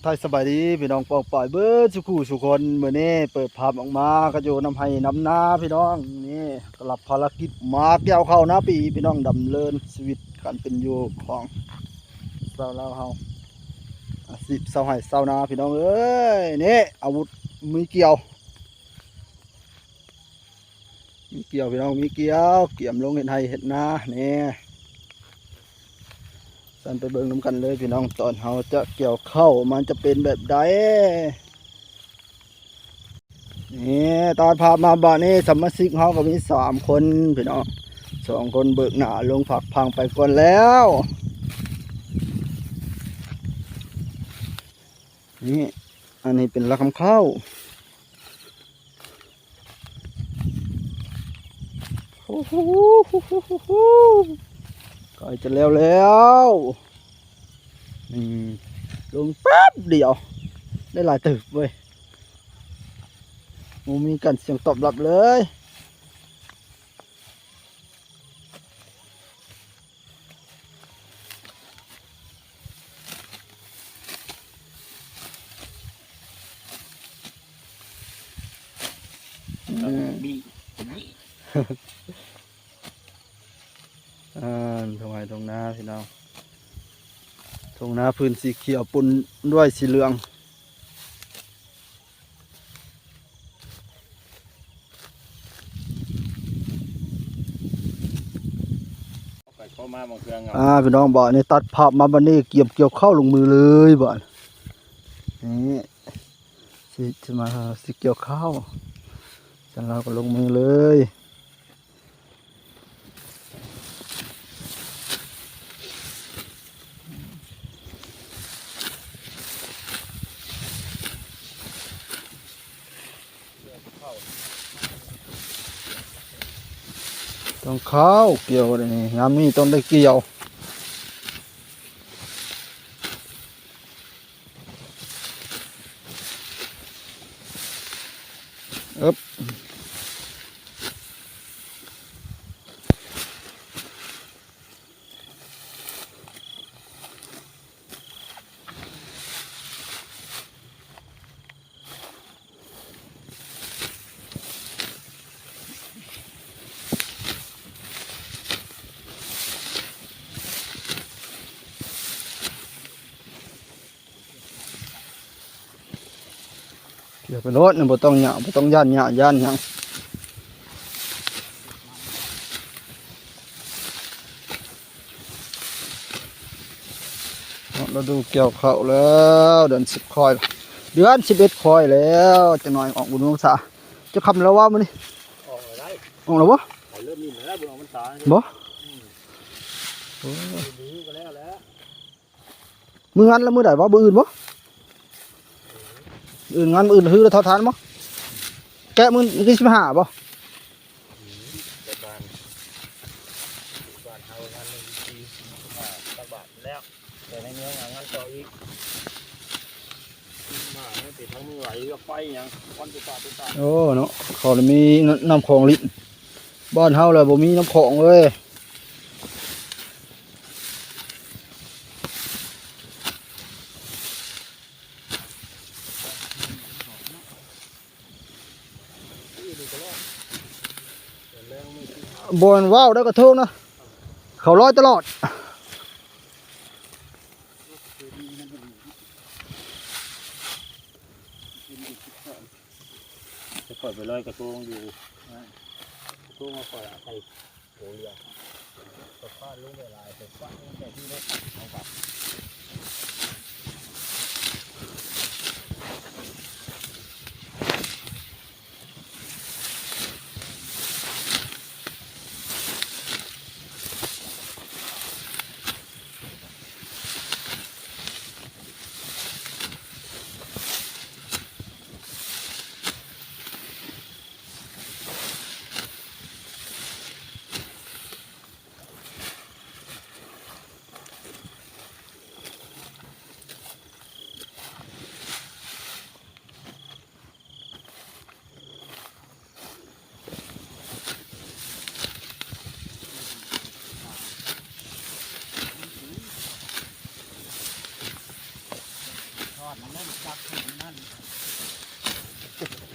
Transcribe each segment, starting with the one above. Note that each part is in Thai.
ไทยสบายดีพี่น้องปอกปล่อยเบิดสุขุสุคนมื้อนี้เปิดภาพออกมาก็อยู่น้ำไห้น้ำนาพี่น้องนี่ก็รับภารกิจมาเกี่ยวข้าวนาปีพี่น้องดำเนินชีวิตการเป็นอยู่ของชาวลาวเฮาอาชีพชาวไร่ชาวนาพี่น้องเอ้ยนี่อาวุธมีเกี่ยวพี่น้องมีเกี่ยวเกี่ยมลงเห็ดไห้เห็ดนานี่สันไปเบิ่งน้ำกันเลยพี่น้องตอนเราจะเกี่ยวข้าวมันจะเป็นแบบใดนี่ตอนพามาบ้านนี้สมาชิกเขาก็มี3 คนพี่น้อง2 คนเบิกหน้าลงผักพังไปก่อนแล้วนี่อันนี้เป็นระคำข้าวโอ้โหก็จะแล้วนี่ลงแป๊บเดียวได้หลายตึกเว้ยมีกันเสียงตอบรับเลยบีตรงไหนตรงหน้าพี่น้องตรงหน้าพื้นสีเขียวปนด้วยสีเหลืองเข้ามาบางเครื่อง พี่น้องบ่นี่ตัดภาพมาบันนี้เกี่ยวเข้าลงมือเลยบ่นี่สิมาสิเกี่ยวข้าวจันเราก็ลงมือเลยต้องข้าวเกี่ยวนี่งานนี้ต้องได้เกี่ยวเดี๋ยวไปรถนี่บ่ต้องหยาบ่ต้องย่านหยังเราดูเกี่ยวข้าวแล้วเดือน10 ค่อยเดือน11 ค่อยแล้วจะหน่อยออกบุญวงศาจะคำแล้วว่ามื้อนี้ออกได้ออกแล้วบ่เริ่มมีแล้วบุญออกพรรษาบ่ดีก็แล้วมื้องานแล้วมื้อใดบ่มื้ออื่นบ่อื่นงานมื้ออื่นฮือแล้วเท่าทานบ่แกะมื้อที่15บ่บ้านเฮางานนึงทีตักบาทแล้วแต่ในเมืองงานต่ออีกมาไม่ติดทั้งมือไหลก็ไฟอย่างวันตุตาโอ้เนาะเขาเลยมีน้ำของลิ้นบ้านเฮาเลยบ่มีน้ำของเลยบนว้าวได้กระทงนะเขาลอยตลอดจะปล่อยไปลอยกระทงอยู่กระทงมาปล่อยใส่โหเรือตกฟาดลงไปลายตกฟาดลงไปที่รถเอากลับ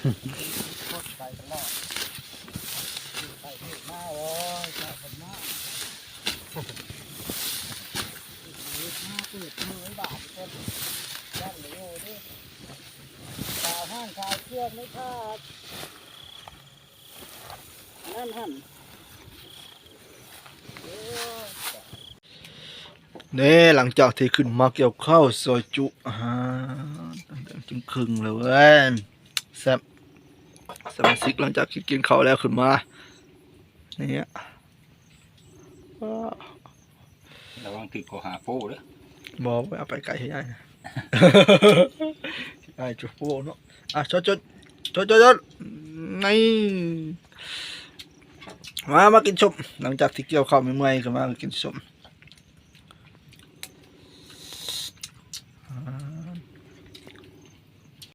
ไปตลอดไปเทศมาโอ้ยเจ้าคนมาเปิดมือบาทคนด้านเหนียวดิข่าวห้างข่าวเชื่อมไม่พลาดนั่นหั่น เน่หลังจากที่ขึ้นมาเกี่ยวข้าวซอยจุจึงครึ่งเลยเว้ยแซ่บสมาชิกหลังจากกินข้าวแล้วขึ้นมาเนี่ย ระวังติดข้อหาโป้เลย บอกไปเอาไปไก่ให้ได้นะ ไอ้จุดโป้เนาะอ่ะชดนี่มากินชมหลังจากที่เกี่ยวข้าวเมื่อยๆก็มากินชม